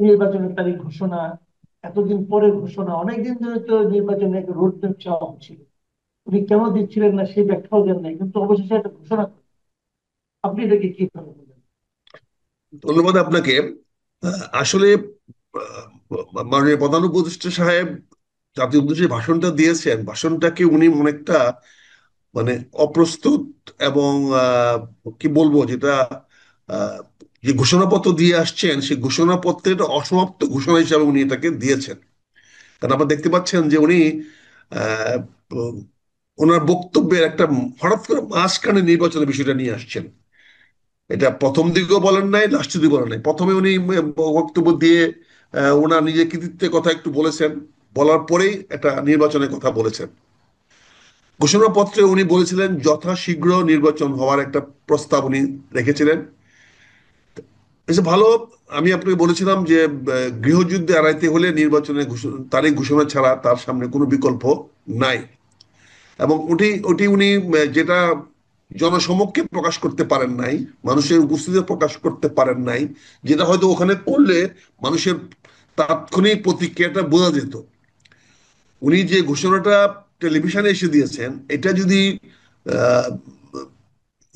নির্বাচনের তারিখ ঘোষণা, এতদিন পরে ঘোষণা, অনেকদিন ধরে তো নির্বাচনের একটা রোড ম্যাপ চাওয়া হচ্ছিল। উনি কেন দিচ্ছিলেন না সেই ব্যাখ্যাও দেন নাই, কিন্তু অবশেষে একটা ঘোষণা করেন। আপনি এটাকে কিভাবে বলেন? ধন্যবাদ আপনাকে। আসলে আহ, মাননীয় প্রধান উপদেষ্টা সাহেব জাতীয় উদ্দেশ্যে ভাষণটা দিয়েছেন, ভাষণটাকে উনি অনেকটা মানে অপ্রস্তুত এবং কি বলবো, যেটা আহ, যে ঘোষণাপত্র দিয়ে আসছেন সেই ঘোষণাপত্রের অসমাপ্ত ঘোষণা হিসাবে উনি এটাকে দিয়েছেন। কারণ আপনারা দেখতে পাচ্ছেন যে উনি আহ, উম, ওনার বক্তব্যের একটা হঠাৎ করে মাঝখানে নির্বাচনের বিষয়টা নিয়ে আসছেন। এটা প্রথম দিকেও বলেন নাই, লাস্টের দিকে বলেন নাই। প্রথমে উনি বক্তব্য দিয়ে ওনার নিজের কৃতিত্বের কথা একটু বলেছেন, বলার পরেই একটা নির্বাচনের কথা বলেছেন। ঘোষণাপত্রে উনি বলেছিলেন যথাশীঘ্র নির্বাচন হওয়ার একটা প্রস্তাব উনি রেখেছিলেন। বেশ ভালো। আমি আপনাকে বলেছিলাম যে গৃহযুদ্ধে এড়াইতে হলে নির্বাচনের তারিখ ঘোষণা ছাড়া তার সামনে কোনো বিকল্প নাই। এবং ওটি ওটি উনি যেটা জনসমক্ষে প্রকাশ করতে পারেন নাই, মানুষের উপস্থিতিতে প্রকাশ করতে পারেন নাই, যেটা হয়তো ওখানে করলে মানুষের তাৎক্ষণিক প্রতিক্রিয়াটা বোঝা যেত। উনি যে ঘোষণাটা টেলিভিশনে এসে দিয়েছেন, এটা যদি আহ,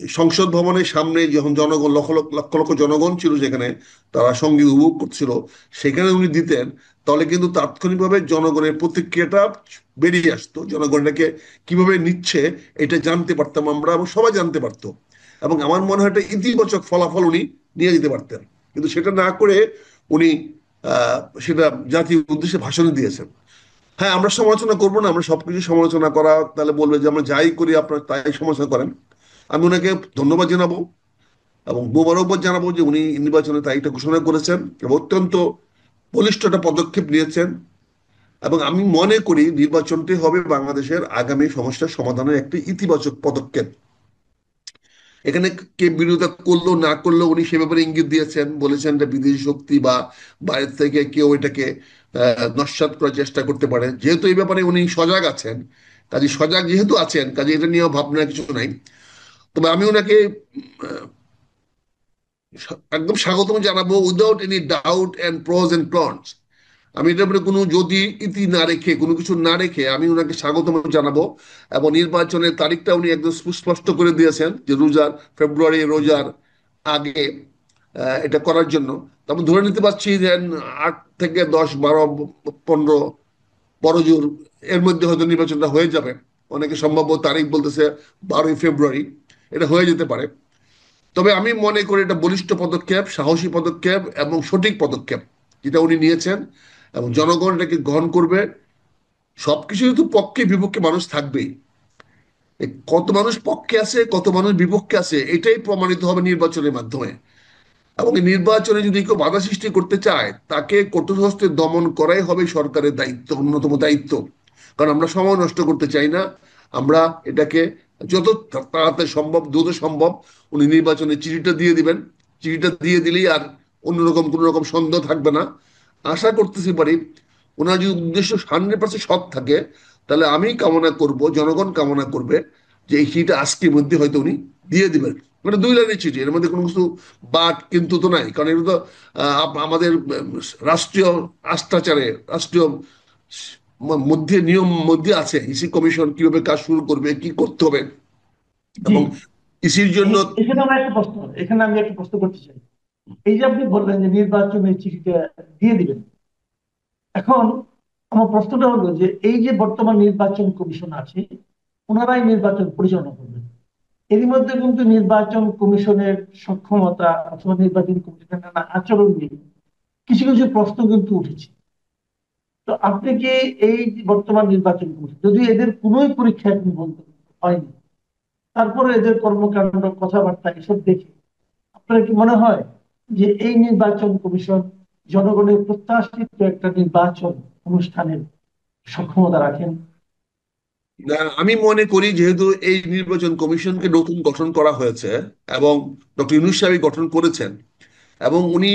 সংসদ ভবনের সামনে যখন জনগণ লক্ষ লক্ষ লক্ষ লক্ষ জনগণ ছিল যেখানে, তারা সঙ্গীত উপভোগ করছিল, সেখানে উনি দিতেন, তাহলে কিন্তু তাৎক্ষণিকভাবে জনগণের প্রতিক্রিয়াটা বেরিয়ে আসতো, জনগণ এটাকে কিভাবে নিচ্ছে এটা জানতে পারতাম আমরা, এবং সবাই জানতে পারতো। এবং আমার মনে হয় একটা ইতিবাচক ফলাফল উনি নিয়ে যেতে পারতেন। কিন্তু সেটা না করে উনি আহ, সেটা জাতির উদ্দেশ্যে ভাষণ দিয়েছেন। হ্যাঁ, আমরা সমালোচনা করবো না, আমরা সবকিছু সমালোচনা করা, তাহলে বলবে যে আমরা যাই করি আপনার তাই সমালোচনা করেন। আমি ওনাকে ধন্যবাদ জানাবো এবং মোবারকবাদ জানাবো যে উনি নির্বাচনে তারিখটা ঘোষণা করেছেন এবং অত্যন্ত বলিষ্ঠ একটা পদক্ষেপ নিয়েছেন। এবং আমি মনে করি নির্বাচনটি হবে বাংলাদেশের আগামী সমস্যার সমাধানের একটি ইতিবাচক পদক্ষেপ। এখানে কে বিরোধিতা করলো না করলো উনি সে ব্যাপারে ইঙ্গিত দিয়েছেন, বলেছেন যে বিদেশি শক্তি বা বাইরে থেকে কেউ এটাকে নস্যাৎ করার চেষ্টা করতে পারে। যেহেতু এই ব্যাপারে উনি সজাগ আছেন, কাজে সজাগ যেহেতু আছেন, কাজে এটা নিয়েও ভাবনা কিছু নাই। তবে আমি ওনাকে একদম স্বাগতম জানাবো, without any doubt and pros and cons. আমি এটার উপরে কোনো যদি ইতি না রেখে, কোনো কিছু না রেখে আমি ওনাকে স্বাগতম জানাবো। এবং নির্বাচনের তারিখটা উনি একদম সুস্পষ্ট করে দিয়েছেন যে ফেব্রুয়ারি রোজার আগে এটা করার জন্য। তবে ধরে নিতে পারছি যে 8 থেকে 10, 12, 15 বড় জোর এর মধ্যে হয়তো নির্বাচনটা হয়ে যাবে। অনেকে সম্ভাব্য তারিখ বলতেছে 12ই ফেব্রুয়ারি, এটা হয়ে যেতে পারে। তবে আমি মনে করি এটা বলিষ্ঠ পদক্ষেপ, সাহসী পদক্ষেপ এবং সঠিক পদক্ষেপ যেটা উনি নিয়েছেন, এবং জনগণ এটাকে গ্রহণ করবে। সবকিছু তো পক্ষে বিপক্ষে মানুষ থাকবেই। কত মানুষ পক্ষে আছে, কত মানুষ বিপক্ষে আছে, এটাই প্রমাণিত হবে নির্বাচনের মাধ্যমে। এবং এই নির্বাচনে যদি কেউ বাধা সৃষ্টি করতে চায়, তাকে কঠোর হস্তে দমন করাই হবে সরকারের দায়িত্ব, অন্যতম দায়িত্ব। কারণ আমরা সময় নষ্ট করতে চাই না। আমরা এটাকে যত তাড়াতাড়ি সম্ভব, দ্রুত সম্ভব উনি নির্বাচনের চিঠিটা দিয়ে দিবেন। চিঠিটা দিয়ে দিলেই আর অন্যরকম কোনো রকম সন্দেহ থাকবে না। আশা করতেছি পারি ওনার যদি উদ্দেশ্য 100% সৎ থাকে, তাহলে আমি কামনা করব, জনগণ কামনা করবে যে এই চিঠিটা আজকের মধ্যে হয়তো উনি দিয়ে দিবেন। মানে 2 লাইনের চিঠি, এর মধ্যে কোনো কিছু বাট কিন্তু তো নাই, কারণ এগুলো তো আমাদের রাষ্ট্রীয় আস্থাচারে, রাষ্ট্রীয় মধ্যে নিয়ম মধ্যে আছে ইসি কমিশন কিভাবে কাজ শুরু করবে, কি করতে হবে। জি। এবং ইসির জন্য এখানে আমার একটা প্রশ্ন, এখানে আমি একটা প্রশ্ন করতে চাই। এই যে আপনি বললেন যে নির্বাচনের চিঠিটা দিয়ে দিবেন, এখন আমার প্রশ্নটা হলো যে এই যে বর্তমান নির্বাচন কমিশন আছে, ওনারাই নির্বাচন পরিচালনা করবেন। এরই মধ্যে কিন্তু নির্বাচন কমিশনের সক্ষমতা অথবা নির্বাচন কমিশনের নানা আচরণ নিয়ে কিছু কিছু প্রশ্ন কিন্তু উঠেছে। তো আপনি কি এই যে বর্তমান নির্বাচন কমিশন, যদি এদের কোনোই পরীক্ষা এখন বলতে হয়নি, তারপরে এদের কর্মকাণ্ড কথাবার্তা এসব দেখে আপনার কি মনে হয় যে এই নির্বাচন কমিশন জনগণের প্রত্যাশিত একটা নির্বাচন অনুষ্ঠানের সক্ষমতা রাখেন? আমি মনে করি যেহেতু এই নির্বাচন কমিশনকে নতুন গঠন করা হয়েছে এবং ডক্টর ইউনূস সাহেব গঠন করেছেন, এবং উনি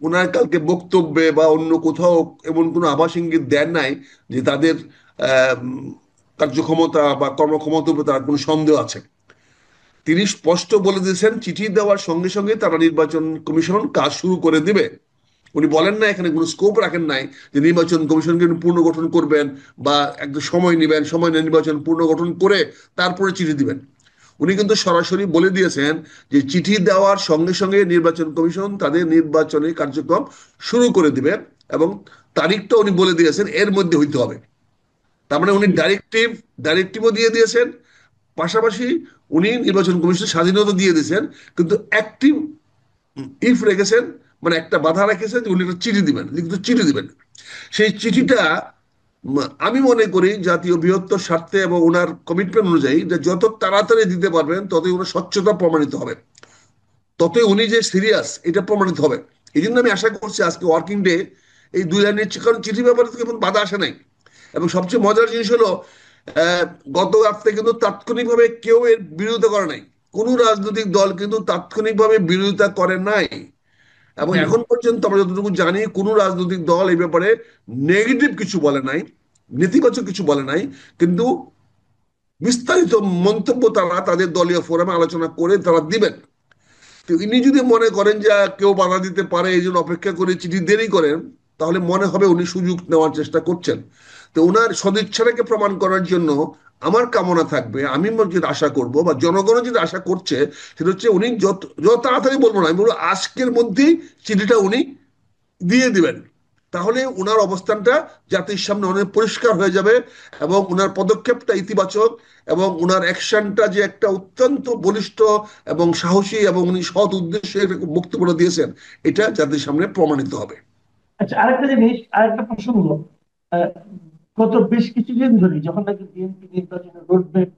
ওনার কালকে বক্তব্যে বা অন্য কোথাও এমন কোনো আভাস ইঙ্গিত দেন নাই যে তাদের আহ, কার্যক্ষমতা বা কর্মক্ষমতার উপর তার কোনো সন্দেহ আছে। তিনি স্পষ্ট বলে দিয়েছেন চিঠি দেওয়ার সঙ্গে সঙ্গে তারা নির্বাচন কমিশন কাজ শুরু করে দিবে। উনি বলেন না, এখানে কোনো স্কোপ রাখেন নাই যে নির্বাচন কমিশনকে পুনর্গঠন করবেন বা একটা সময় নেবেন, সময় নিয়ে নির্বাচন পুনর্গঠন করে তারপরে চিঠি দিবেন। উনি কিন্তু সরাসরি বলে দিয়েছেন যে চিঠি দেওয়ার সঙ্গে সঙ্গে নির্বাচন কমিশন তাদের নির্বাচনী কার্যক্রম শুরু করে দিবে, এবং তারিখটা উনি বলে দিয়েছেন এর মধ্যে হইতে হবে। তার মানে উনি জি ডাইরেক্টিভও দিয়ে দিয়েছেন, পাশাপাশি উনি নির্বাচন কমিশনের স্বাধীনতা দিয়ে দিয়েছেন, কিন্তু অ্যাক্টিভ ইফ রেখেছেন, মানে একটা বাধা রেখেছেন যে উনি একটা চিঠি দিবেন, লিখিত চিঠি দিবেন। সেই জি চিঠিটা আমি মনে করি জাতীয় বৃহত্তর স্বার্থে এবং ওনার কমিটমেন্ট অনুযায়ী যে যত তাড়াতাড়ি দিতে পারবেন ততই ওনার স্বচ্ছতা প্রমাণিত হবে, ততই উনি যে সিরিয়াস এটা প্রমাণিত হবে। এই জন্য আমি আশা করছি আজকে ওয়ার্কিং ডে এই 2 লাইনের, কারণ চিঠি ব্যাপারে তো কোনো বাধা আসে নাই। এবং সবচেয়ে মজার জিনিস হলো আহ, গত রাত্রে কিন্তু তাৎক্ষণিকভাবে কেউ এর বিরোধিতা করে নাই, কোনো রাজনৈতিক দল কিন্তু তাৎক্ষণিকভাবে বিরোধিতা করে নাই। এবং জি এখন পর্যন্ত আমরা যতটুকু জানি কোনো রাজনৈতিক দল এই ব্যাপারে নেগেটিভ কিছু বলে নাই, নেতিবাচক কিছু বলে নাই। কিন্তু বিস্তারিত মন্তব্য তারা তাদের দলীয় ফোরামে আলোচনা করে তারা দিবেন। তো ইনি যদি মনে করেন যে কেউ বাধা দিতে পারে এই জন্য অপেক্ষা করে চিঠি দেরি করেন, তাহলে মনে হবে উনি সুযোগ নেওয়ার চেষ্টা করছেন। তো ওনার সদিচ্ছাটাকে প্রমাণ করার জন্য আমার কামনা থাকবে, আমি যেটা আশা করব বা জনগণ যেটা আশা করছে, সেটা হচ্ছে উনি যত যত তাড়াতাড়ি বলবো না, আমি বলবো আজকের মধ্যেই চিঠিটা উনি দিয়ে দিবেন। তাহলে ওনার অবস্থানটা জাতির সামনে অনেক পরিষ্কার হয়ে যাবে, এবং ওনার পদক্ষেপটা ইতিবাচক, এবং ওনার অ্যাকশনটা যে একটা অত্যন্ত বলিষ্ঠ এবং সাহসী এবং উনি সৎ উদ্দেশ্যে বক্তব্য দিয়েছেন, এটা জাতির সামনে প্রমাণিত হবে। আচ্ছা, আরেকটা জিনিস, আরেকটা প্রসঙ্গ। আহ, গত বেশ কিছুদিন ধরে যখন নাকি বিএনপি নির্বাচনের রোডম্যাপ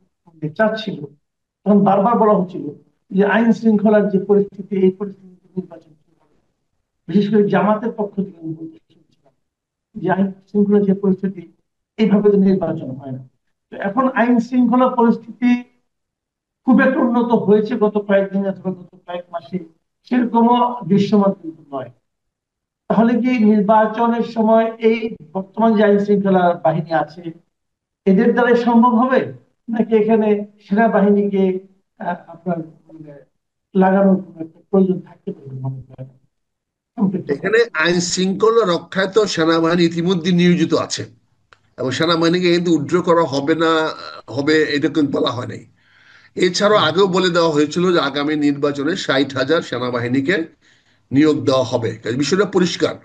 চাচ্ছিল, তখন বারবার বলা হচ্ছিল যে আইন শৃঙ্খলার যে পরিস্থিতি, এই পরিস্থিতিতে নির্বাচন কি হবে। বিশেষ করে জামাতের পক্ষ থেকে আমি বলতে শুনছিলাম যে আইন শৃঙ্খলার যে পরিস্থিতি, এইভাবে তো নির্বাচন হয় না। তো এখন আইন শৃঙ্খলা পরিস্থিতি খুব একটা উন্নত হয়েছে গত কয়েকদিন অথবা গত কয়েক মাসে, সেরকমও দৃশ্যমান কিন্তু নয়। তাহলে কি নির্বাচনের সময় এই বর্তমান যে আইন শৃঙ্খলা বাহিনী আছে, এদের দ্বারাই সম্ভব হবে, নাকি এখানে সেনাবাহিনীকে আপনার মানে লাগানোর কোনো একটা প্রয়োজন থাকতে পারে মনে করেন? সংক্ষিপ্ত করে। এখানে আইন শৃঙ্খলা রক্ষায় তো সেনাবাহিনী ইতিমধ্যে নিয়োজিত আছে, এবং সেনাবাহিনীকে কিন্তু উইথড্র করা হবে না, হবে এটা কিন্তু বলা হয় নাই। এছাড়াও জি আগেও বলে দেওয়া হয়েছিল যে আগামী নির্বাচনে 60,000 সেনাবাহিনীকে নিয়োগ দেওয়া হবে, বিষয়টা পরিষ্কার।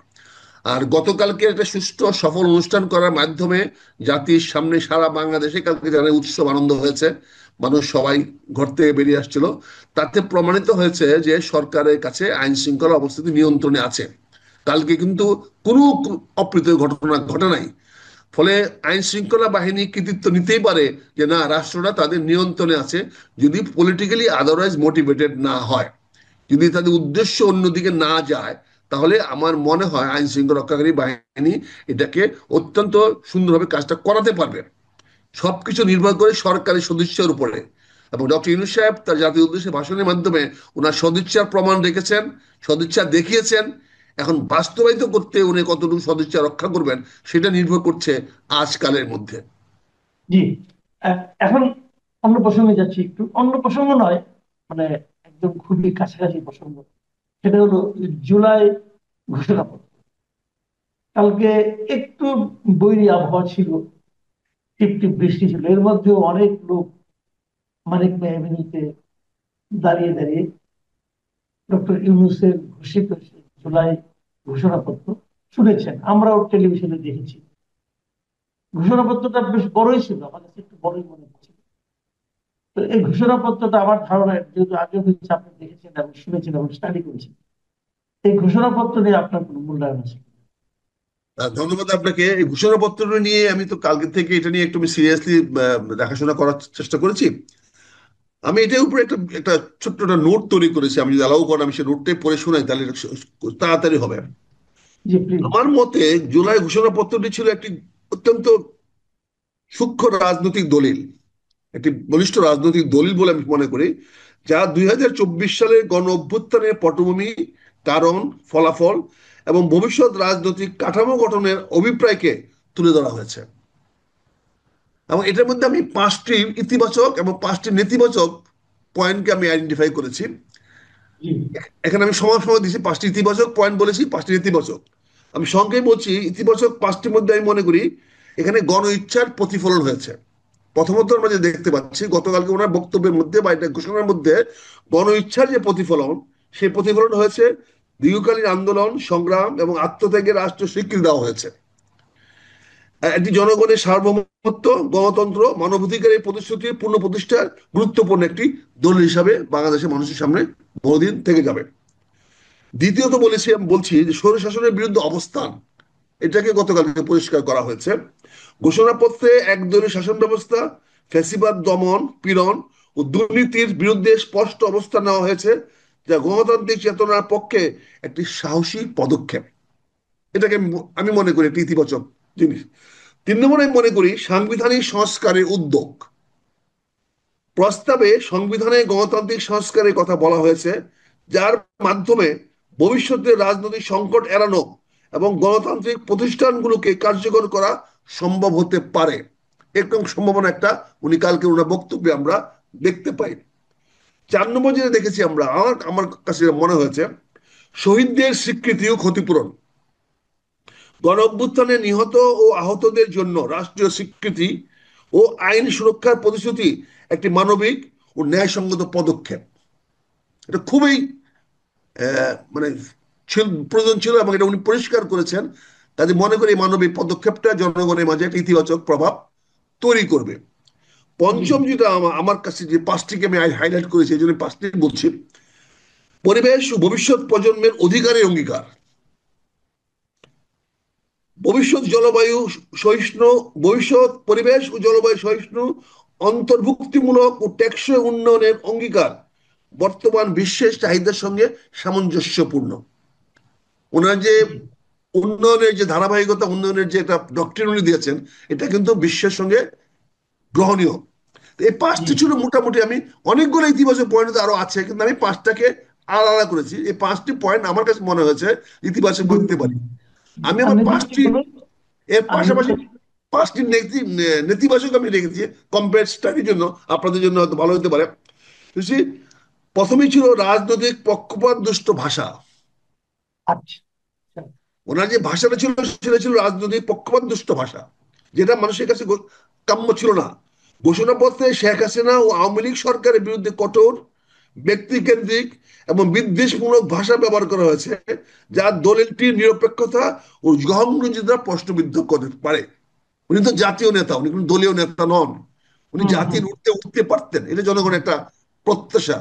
আর গতকালকে একটা সুষ্ঠু সফল অনুষ্ঠান করার মাধ্যমে জাতির সামনে সারা বাংলাদেশে কালকে যারা উৎসব আনন্দ হয়েছে, মানুষ সবাই ঘর থেকে বেরিয়ে আসছিল, তাতে প্রমাণিত হয়েছে যে সরকারের কাছে আইন শৃঙ্খলা অবস্থিতি নিয়ন্ত্রণে আছে। কালকে কিন্তু কোনো অপ্রীতিকর ঘটনা ঘটে নাই। ফলে আইন শৃঙ্খলা বাহিনী কৃতিত্ব নিতেই পারে যে না, রাষ্ট্রটা তাদের নিয়ন্ত্রণে আছে, যদি পলিটিক্যালি আদারওয়াইজ মোটিভেটেড না হয়, যদি তাদের উদ্দেশ্য অন্যদিকে না যায়, তাহলে আমার মনে হয় আইন শৃঙ্খলা রক্ষাকারী বাহিনী এটাকে অত্যন্ত সুন্দরভাবে কাজটা করাতে পারবে। সবকিছু নির্ভর করে সরকারি সদিচ্ছার উপরে। এবং ডক্টর ইউনূস সাহেব তার জাতীয় উদ্দেশ্যে ভাষণের মাধ্যমে ওনার সদিচ্ছার প্রমাণ রেখেছেন, সদিচ্ছা দেখিয়েছেন। এখন বাস্তবায়িত করতে উনি কতটুকু সদিচ্ছা রক্ষা করবেন, সেটা নির্ভর করছে আজকালের মধ্যে। জি। আহ, এখন অন্য প্রসঙ্গে যাচ্ছি, একটু অন্য প্রসঙ্গ নয়, মানে একদম খুবই কাছাকাছি প্রসঙ্গ। সেটা হলো জুলাই ঘোষণাপত্র। কালকে একটু বৈরী আবহাওয়া ছিল, টিপ টিপ বৃষ্টি ছিল, এর মধ্যেও অনেক লোক মানিক মেয়ে এভিনিউতে দাঁড়িয়ে দাঁড়িয়ে ডক্টর ইউনূসের ঘোষিত সেই জুলাই ঘোষণাপত্র শুনেছেন। আমরাও টেলিভিশনে দেখেছি। ঘোষণাপত্রটা বেশ বড়ই ছিল, আমার কাছে একটু বড়ই মনে হচ্ছিল। তো এই ঘোষণাপত্রটা আমার ধারণা, যেহেতু আগে হয়েছে, আপনি দেখেছেন এবং শুনেছেন এবং স্টাডি করেছেন, এই ঘোষণাপত্র নিয়ে আপনার কোনো মূল্যায়ন আছে কিনা? ধন্যবাদ আপনাকে। এই ঘোষণাপত্র নিয়ে আমি তো কালকে থেকে এটা নিয়ে একটু সিরিয়াসলি দেখাশোনা করার চেষ্টা করেছি। আমি এটার উপরে একটা একটা ছোট্ট একটা নোট তৈরি করেছি, আমি যদি অ্যালাউ করেন আমি সেই নোটটাই পড়ে শোনাই, তাহলে এটা তাড়াতাড়ি হবে। জি প্লিজ। আমার মতে জুলাই ঘোষণাপত্রটি ছিল একটি অত্যন্ত সূক্ষ্ম রাজনৈতিক দলিল, একটি বলিষ্ঠ রাজনৈতিক দলিল বলে আমি মনে করি, যা 2024 সালের গণ অভ্যুত্থানের পটভূমি, কারণ, ফলাফল এবং ভবিষ্যৎ রাজনৈতিক কাঠামো গঠনের অভিপ্রায়কে তুলে ধরা হয়েছে। এবং এটার মধ্যে আমি 5টি ইতিবাচক এবং 5টি নেতিবাচক পয়েন্টকে আমি আইডেন্টিফাই করেছি। জি। এখানে আমি সময় সময় দিয়েছি, 5টি ইতিবাচক পয়েন্ট বলেছি, 5টি নেতিবাচক। আমি সংক্ষেপে বলছি, ইতিবাচক 5টির মধ্যে আমি মনে করি এখানে গণ ইচ্ছার প্রতিফলন হয়েছে। প্রথমত আমরা যে দেখতে পাচ্ছি গতকালকে ওনার বক্তব্যের মধ্যে বা এটা ঘোষণার মধ্যে, গণ ইচ্ছার যে প্রতিফলন, সেই প্রতিফলন হয়েছে দীর্ঘকালীন আন্দোলন সংগ্রাম এবং আত্মত্যাগের রাষ্ট্র স্বীকৃতি দেওয়া হয়েছে। এটি জনগণের সার্বভৌমত্ব, গণতন্ত্র, মানবাধিকারের প্রতিশ্রুতির পূর্ণ প্রতিষ্ঠার গুরুত্বপূর্ণ একটি দলিল হিসাবে বাংলাদেশের মানুষের সামনে বহুদিন থেকে যাবে। দ্বিতীয়ত বলছি যে স্বৈরশাসনের বিরুদ্ধে অবস্থান, এটাকে গতকালকে পরিষ্কার করা হয়েছে। ঘোষণাপত্রে একদলীয় শাসন ব্যবস্থা, ফ্যাসিবাদ দমন পীড়ন ও দুর্নীতির বিরুদ্ধে স্পষ্ট অবস্থান নেওয়া হয়েছে, যা গণতান্ত্রিক চেতনার পক্ষে একটি সাহসী পদক্ষেপ। এটাকে আমি মনে করি একটি ইতিবাচক জিনিস। 3 নম্বরে আমি মনে করি সাংবিধানিক সংস্কারের উদ্যোগ। প্রস্তাবে সংবিধানে গণতান্ত্রিক সংস্কারের কথা বলা হয়েছে, যার মাধ্যমে ভবিষ্যতে রাজনৈতিক সংকট এড়ানো এবং গণতান্ত্রিক প্রতিষ্ঠানগুলোকে কার্যকর করা সম্ভব হতে পারে। এরকম সম্ভাবনা একটা উনি কালকে ওনার বক্তব্যে আমরা দেখতে পাই। 4 নম্বর যেটা দেখেছি আমরা, আমার আমার কাছে মনে হয়েছে শহীদদের স্বীকৃতি ও ক্ষতিপূরণ। গণ অভ্যুত্থানে নিহত ও আহতদের জন্য রাষ্ট্রীয় স্বীকৃতি ও আইন সুরক্ষার প্রতিশ্রুতি একটি মানবিক ও ন্যায়সঙ্গত পদক্ষেপ। এটা খুবই মানে প্রয়োজন ছিল এবং এটা উনি পরিষ্কার করেছেন। কাজে মনে করি এই মানবিক পদক্ষেপটা জনগণের মাঝে একটা ইতিবাচক প্রভাব তৈরি করবে। জি। পঞ্চম যেটা আমার কাছে যে 5টিকে আমি হাইলাইট করেছি, এই জন্য 5টি বলছি। পরিবেশ ও ভবিষ্যৎ প্রজন্মের অধিকারের অঙ্গীকার। ভবিষ্যৎ জলবায়ু সহিষ্ণু ভবিষ্যৎ পরিবেশ ও জলবায়ু সহিষ্ণু অন্তর্ভুক্তিমূলক ও টেকসই উন্নয়নের অঙ্গীকার বর্তমান বিশ্বের চাহিদার সঙ্গে সামঞ্জস্যপূর্ণ। ওনার যে জি। উন্নয়নের যে ধারাবাহিকতা, উন্নয়নের যে একটা ডক্ট্রিন উনি দিয়েছেন, এটা কিন্তু বিশ্বের সঙ্গে গ্রহণীয়। এই জি। 5টি ছিল মোটামুটি। আমি অনেকগুলো ইতিবাচক পয়েন্ট আরো আছে, কিন্তু আমি 5টাকে আলাদা করেছি। এই 5টি পয়েন্ট আমার কাছে মনে হয়েছে ইতিবাচক বলতে পারি। গুরুত্বপূর্ণ। জি, আমি আর আমার নেতিবাচক 5টি গুলো, এর আর পাশাপাশি নেতিবাচক। 5টি নেতিবাচক আমি রেখেছি কম্পেয়ার স্টাডির জন্য, আপনাদের জন্য হয়তো ভালো হতে পারে। বুঝছি, প্রথমেই ছিল রাজনৈতিক পক্ষপাত দুষ্ট ভাষা। আচ্ছা। আচ্ছা। ওনার যে ভাষাটা ছিল সেটা ছিল রাজনৈতিক পক্ষপাত দুষ্ট ভাষা, যেটা মানুষের কাছে কাম্য ছিল না। ঘোষণাপত্রে শেখ হাসিনা ও আওয়ামী লীগ সরকারের বিরুদ্ধে কঠোর ব্যক্তিকেন্দ্রিক এবং বিদ্বেষমূলক ভাষা ব্যবহার করা হয়েছে, যা দলিলটির নিরপেক্ষতা ও গ্রহণযোগ্যতা প্রশ্নবিদ্ধ করতে পারে। উনি তো জাতীয় নেতা, উনি কোনো দলীয় নেতা নন। উনি হুম, হুম। জাতির উঠতে উঠতে পারতেন, এটা জনগণের একটা প্রত্যাশা।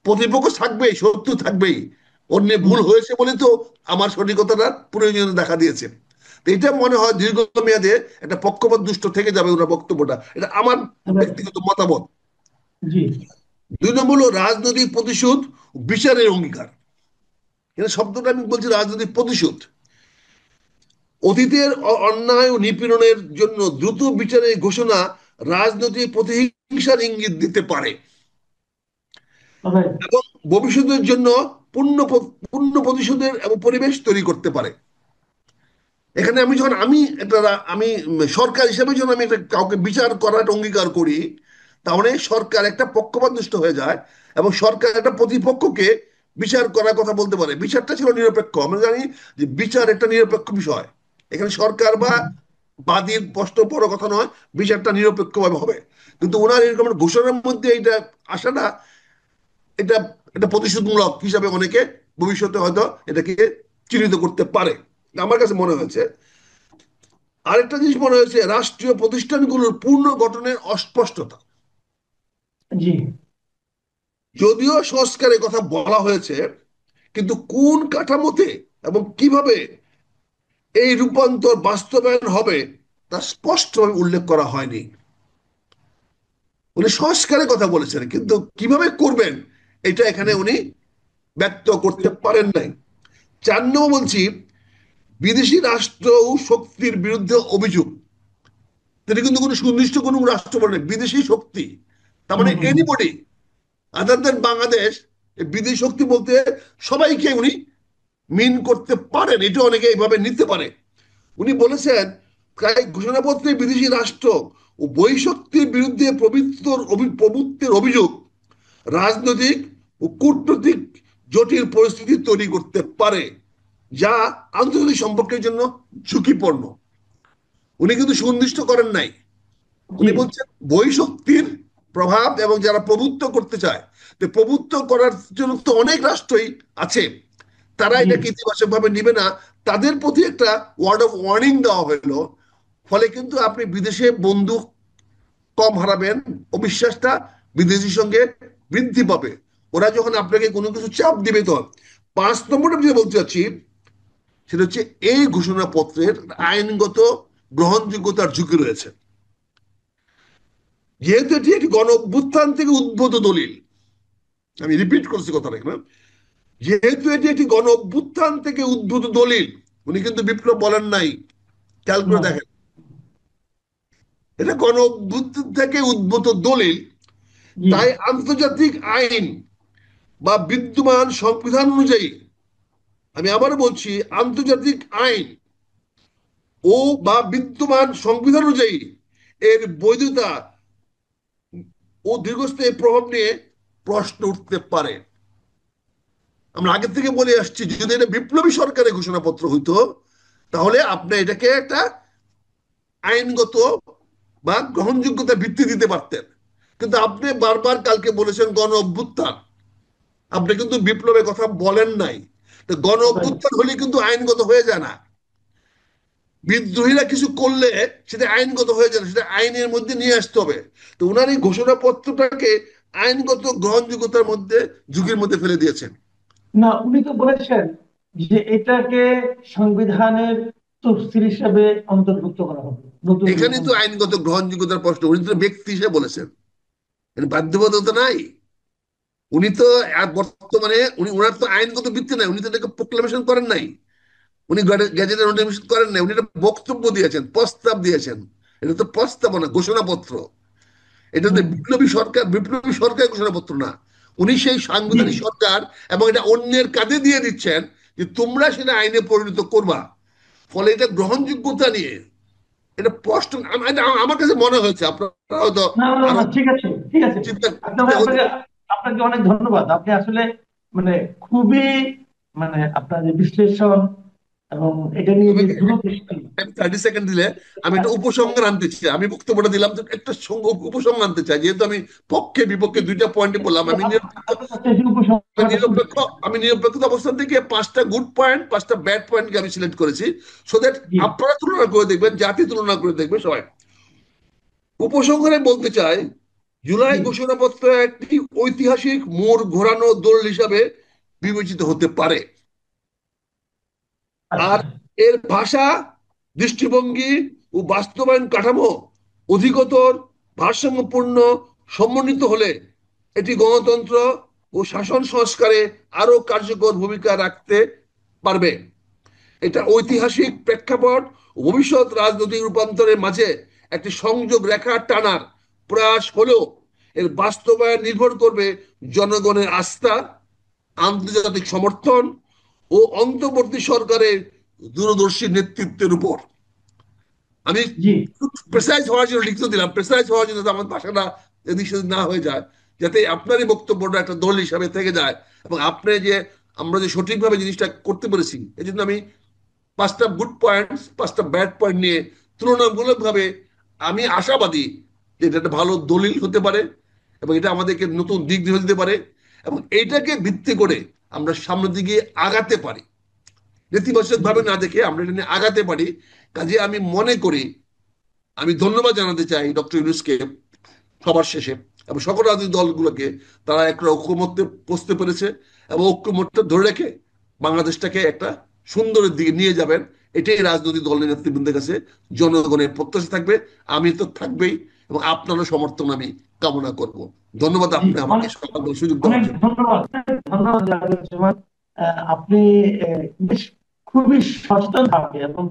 প্রতিপক্ষ থাকবেই, শত্রু থাকবেই। অন্য হুম। ভুল হয়েছে বলে তো আমার সঠিকতাটা প্রয়োজন দেখা দিয়েছে। তো এটা মনে হয় দীর্ঘমেয়াদে একটা পক্ষপাত দুষ্ট থেকে যাবে ওনার বক্তব্যটা, এটা আমার এবার। ব্যক্তিগত মতামত। জি। 2 নম্বর হলো রাজনৈতিক প্রতিশোধ ও বিচারের অঙ্গীকার। এটা শব্দটা আমি বলছি রাজনৈতিক প্রতিশোধ। অতীতের অন্যায় ও নিপীড়নের জন্য দ্রুত বিচারের ঘোষণা রাজনৈতিক প্রতিহিংসার ইঙ্গিত দিতে পারে রাইট। এবং ভবিষ্যতের জন্য পূর্ণ পূর্ণ প্রতিশোধের এবং পরিবেশ তৈরি করতে পারে। এখানে আমি যখন আমি সরকার হিসেবে যখন আমি একটা কাউকে বিচার করার একটা অঙ্গীকার করি, তাহলে সরকার একটা পক্ষপাত দুষ্ট হয়ে যায় এবং সরকার একটা প্রতিপক্ষকে বিচার করার কথা বলতে পারে। বিচারটা ছিল নিরপেক্ষ। আমরা জানি যে বিচার একটা নিরপেক্ষ বিষয়। এখানে সরকার বা হুম। বাদীর প্রশ্ন বড় কথা নয়, বিচারটা নিরপেক্ষভাবে হবে। কিন্তু ওনার এরকম একটা ঘোষণার মধ্যে এটা আসাটা, এটা এটা প্রতিশোধমূলক হিসাবে অনেকে ভবিষ্যতে হয়তো এটাকে চিহ্নিত করতে পারে, আমার কাছে মনে হয়েছে। আরেকটা জিনিস মনে হয়েছে রাষ্ট্রীয় প্রতিষ্ঠানগুলোর পূর্ণ গঠনের অস্পষ্টতা। জি। যদিও সংস্কারের কথা বলা হয়েছে, কিন্তু কোন কাঠামোতে এবং কিভাবে এই রূপান্তর বাস্তবায়ন হবে তা স্পষ্টভাবে উল্লেখ করা হয়নি। উনি সংস্কারের কথা বলেছেন, কিন্তু কিভাবে করবেন এটা এখানে উনি ব্যক্ত করতে পারেন নাই। 4 নম্বর বলছি বিদেশি রাষ্ট্র ও শক্তির বিরুদ্ধে অভিযোগ। এটা কিন্তু কোনো সুনির্দিষ্ট কোনো রাষ্ট্র বলে বিদেশি শক্তি, তার হুম, মানে হুম। এনিবডি আদার দেন বাংলাদেশ। বিদেশি শক্তি বলতে সবাইকে উনি মিন করতে পারেন, এটা অনেকে এইভাবে নিতে পারে। উনি বলেছেন প্রায় ঘোষণাপত্রে বিদেশি রাষ্ট্র ও বহিঃশক্তির বিরুদ্ধে প্রভুত্বের অভিযোগ রাজনৈতিক ও কূটনৈতিক জটিল পরিস্থিতি তৈরি করতে পারে, যা আন্তর্জাতিক সম্পর্কের জন্য ঝুঁকিপূর্ণ। উনি কিন্তু সুনির্দিষ্ট করেন নাই, জি উনি বলছেন বই শক্তির প্রভাব এবং যারা প্রভুত্ব করতে চায়, তো প্রভুত্ব করার জন্য তো অনেক রাষ্ট্রই আছে, তারা জি এটাকে ইতিবাচক ভাবে নিবে না, তাদের প্রতি একটা ওয়ার্ড অফ ওয়ার্নিং দেওয়া হলো। ফলে কিন্তু আপনি বিদেশে বন্ধু কম হারাবেন, অবিশ্বাসটা বিদেশির সঙ্গে বৃদ্ধি পাবে। ওরা যখন আপনাকে কোনো কিছু চাপ দিবে, তো 5 নম্বরটা যে বলতে চাচ্ছি সেটা হচ্ছে এই ঘোষণাপত্রের আইনগত গ্রহণযোগ্যতার ঝুঁকি রয়েছে। যেহেতু এটি একটি গণ অভ্যুত্থান থেকে উদ্ভূত দলিল, আমি রিপিট করছি কথাটা এখানে, যেহেতু এটি একটি গণ অভ্যুত্থান থেকে উদ্ভূত দলিল, উনি কিন্তু বিপ্লব বলেন নাই, খেয়াল করে না দেখেন, এটা গণ অভ্যুত্থান থেকে উদ্ভূত দলিল, জি তাই আন্তর্জাতিক আইন বা বিদ্যমান সংবিধান অনুযায়ী, আমি আবার বলছি, আন্তর্জাতিক আইন ও বা বিদ্যমান সংবিধান অনুযায়ী এর বৈধতা ও দীর্ঘস্থায়ী প্রভাব নিয়ে প্রশ্ন উঠতে পারে। আমরা আগে থেকে বলে আসছি, যদি এটা বিপ্লবী সরকারের ঘোষণাপত্র হইতো, তাহলে আপনি এটাকে একটা আইনগত বা গ্রহণযোগ্যতা ভিত্তি দিতে পারতেন। কিন্তু আপনি বারবার কালকে বলেছেন গণ অভ্যুত্থান, আপনি কিন্তু বিপ্লবের কথা বলেন নাই। তো গণ right. অভ্যুত্থান হলে কিন্তু আইনগত হয়ে যায় না, বিদ্রোহীরা কিছু করলে সেটা আইনগত হয়ে যায় না, সেটা আইনের মধ্যে নিয়ে আসতে হবে। তো ওনার এই ঘোষণাপত্রটাকে আইনগত গ্রহণযোগ্যতার মধ্যে, ঝুঁকির মধ্যে ফেলে দিয়েছেন। না উনি তো বলেছেন যে এটাকে সংবিধানের তফসিল হিসাবে অন্তর্ভুক্ত করা হবে নতুন যে এখানেই তো সংবিধান। আইনগত গ্রহণযোগ্যতার প্রশ্ন, উনি তো ব্যক্তি হিসেবে বলেছেন, এটা বাধ্যবাধকতা নাই। উনি তো বর্তমানে উনি, ওনার তো আইনগত ভিত্তি নাই, উনি তো এটাকে প্রোক্লামেশন করেন নাই, উনি গ্যাজেটে নোটিফিকেশন করেন নাই, উনি একটা বক্তব্য দিয়েছেন, প্রস্তাব দিয়েছেন। এটা তো প্রস্তাবনা, ঘোষণাপত্র। এটা তো হুম, বিপ্লবী সরকার ঘোষণাপত্র না। উনি সেই জি সাংবিধানিক সরকার, এবং এটা অন্যের কাঁধে দিয়ে দিচ্ছেন যে তোমরা সেটা আইনে পরিণত করবা। ফলে এটা গ্রহণযোগ্যতা নিয়ে এটা প্রশ্ন, আমার কাছে মনে হয়েছে, আপনারা হয়তো না না আরো না ঠিক আছে ঠিক আছে। চিন্তা আপনাকে চিন্তা হতে আপনাকে পারে। আপনাকে অনেক ধন্যবাদ। আপনি আসলে মানে খুবই মানে আপনার যে বিশ্লেষণ এবং এটা নিয়ে যে আমাকে দূরদৃষ্টি। 30 সেকেন্ড দিলে আমি একটা উপসংহার আনতে চাই, আমি বক্তব্যটা দিলাম তো একটা উপসংহার আনতে চাই, যেহেতু আমি পক্ষে বিপক্ষে দুইটা পয়েন্টে বললাম, আমি নিরপেক্ষ, আপনার কাছে এই উপসংহারটা শুনতে নিরপেক্ষ, চাই। আমি নিরপেক্ষ অবস্থান থেকে 5টা গুড পয়েন্ট 5টা ব্যাড পয়েন্টকে আমি সিলেক্ট করেছি, সো দ্যাট জি আপনারা তুলনা করে দেখবেন, জাতি তুলনা করে দেখবে সবাই। উপসংহারে বলতে চাই, জুলাই জি ঘোষণাপত্র একটি ঐতিহাসিক মোড় ঘোরানো দলিল হিসাবে বিবেচিত হতে পারে। আচ্ছা আর এর ভাষা, দৃষ্টিভঙ্গি ও বাস্তবায়ন কাঠামো অধিকতর ভারসাম্যপূর্ণ সমন্বিত হলে এটি গণতন্ত্র ও শাসন সংস্কারে আরো কার্যকর ভূমিকা রাখতে পারবে। এটা ঐতিহাসিক প্রেক্ষাপট ও ভবিষ্যৎ রাজনৈতিক রূপান্তরের মাঝে একটি সংযোগ রেখা টানার প্রয়াস হলেও এর বাস্তবায়ন নির্ভর করবে জনগণের আস্থা, আন্তর্জাতিক সমর্থন ও অন্তর্বর্তী সরকারের দূরদর্শী নেতৃত্বের উপর। আমি জি প্রেসাইজ হওয়ার জন্য লিখতে দিলাম, প্রেসাইজ হওয়ার জন্য আমার ভাষাটা এদিক সেদিক না হয়ে যায়, যাতে আপনারই বক্তব্যটা একটা দল হিসাবে থেকে যায়, এবং আপনি যে আমরা যে সঠিকভাবে জিনিসটা করতে পেরেছি, এই জন্য আমি 5টা গুড পয়েন্ট 5টা ব্যাড পয়েন্ট নিয়ে তুলনামূলকভাবে আমি আশাবাদী যে এটা একটা ভালো দলিল হতে পারে, এবং এটা আমাদেরকে নতুন দিক দিয়ে দিতে পারে, এবং এইটাকে ভিত্তি করে আমরা সামনের দিকে আগাতে পারি, নেতিবাচক জি ভাবে না দেখে আমরা এটা নিয়ে আগাতে পারি। কাজে আমি মনে করি, আমি ধন্যবাদ জানাতে চাই ডক্টর ইউনূসকে সবার শেষে, এবং সকল রাজনৈতিক দলগুলোকে, তারা একটা ঐক্যমত্যে পৌঁছতে পেরেছে, এবং ঐক্যমত্যে ধরে রেখে বাংলাদেশটাকে একটা সুন্দরের দিকে নিয়ে যাবেন। এটাই রাজনৈতিক দলের নেতৃবৃন্দের কাছে জনগণের প্রত্যাশা থাকবে, আমি তো থাকবেই, এবং আপনারও সমর্থন আমি কামনা করব। ধন্যবাদ জি আপনি আমাকে অনেক সুযোগ দেওয়ার অনেক জন্য। ধন্যবাদ। ধন্যবাদ জাহাঙ্গীর। আপনি বেশ খুবই সচেতন থাকে এবং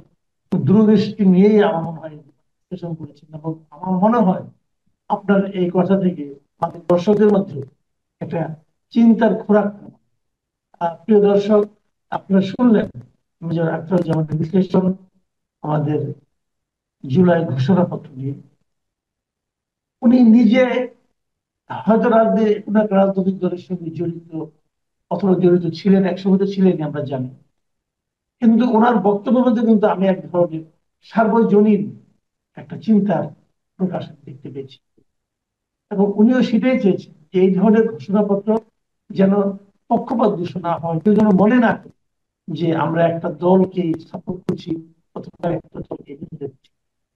দূরদৃষ্টি নিয়েই আমার মনে হয় বিশ্লেষণ করেছেন, এবং আমার মনে হয় আপনার এই কথা থেকে আমাদের দর্শকদের মধ্যে একটা চিন্তার খোরাক। প্রিয় দর্শক, আপনারা শুনলেন মেজর আখতারুজ্জামানের বিশ্লেষণ আমাদের জুলাই ঘোষণাপত্র নিয়ে। উনি নিজে হয়তো কোনো একটা রাজনৈতিক দলের সঙ্গে জড়িত অথবা জড়িত ছিলেন, একসময় তো ছিলেন আমরা জানি। কিন্তু ওনার বক্তব্যের মধ্যে কিন্তু আমি এক ধরনের সার্বজনীন একটা চিন্তার প্রকাশ দেখতে পেয়েছি, এবং উনিও সেটাই চেয়েছেন যে এই ধরনের ঘোষণাপত্র যেন পক্ষপাত দূষণ না হয়, কেউ যেন মনে না করে যে আমরা একটা দলকে সাপোর্ট করছি অথবা একটা